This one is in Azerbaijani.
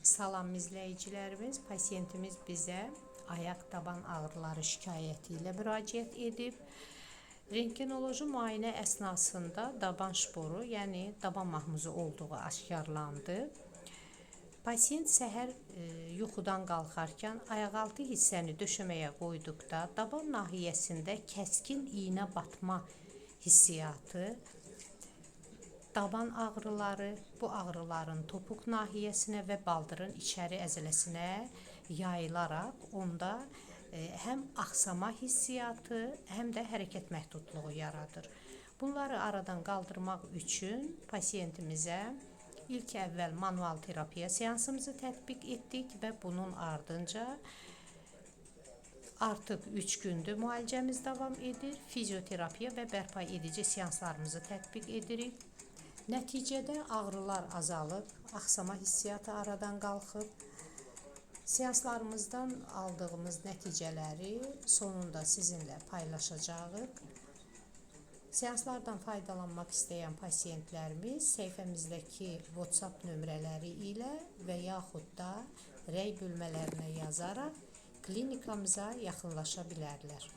Salam izləyicilərimiz, pasiyentimiz bizə ayaq taban ağrıları şikayəti ilə müraciət edib. Rentgenoloji müayinə əsnasında daban şporu, yəni daban mahmuzu olduğu aşkarlandı. Pasiyent səhər yuxudan qalxarkən ayaqaltı hissəni döşəməyə qoyduqda daban nahiyəsində kəskin iynə batma hissiyatı, daban ağrıları, bu ağrıların topuq nahiyəsinə və baldırın içəri əzələsinə yayılaraq onda həm axsama hissiyatı, həm də hərəkət məhdudluğu yaradır. Bunları aradan qaldırmaq üçün pasiyentimizə ilk əvvəl manual terapiya seansımızı tətbiq etdik və bunun ardınca artıq 3 gündür müalicəmiz davam edir. Fizioterapiya və bərpa edici seanslarımızı tətbiq edirik. Nəticədə ağrılar azalıb, axsama hissiyatı aradan qalxıb. Seanslarımızdan aldığımız nəticələri sonunda sizinlə paylaşacağıq. Seanslardan faydalanmaq istəyən pasiyentlərimiz səhifəmizdəki WhatsApp nömrələri ilə və yaxud da rəy bölmələrinə yazaraq klinikamıza yaxınlaşa bilərlər.